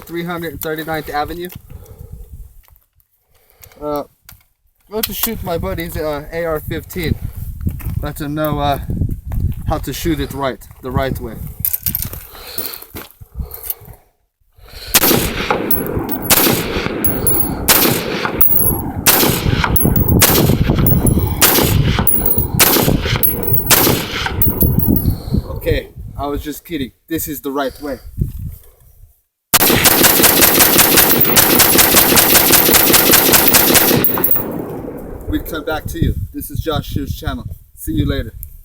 339th Avenue. Going to shoot my buddy's AR-15. Let him know how to shoot it the right way. Okay, I was just kidding. This is the right way. We'd come back to you. This is Josh's channel. See you later.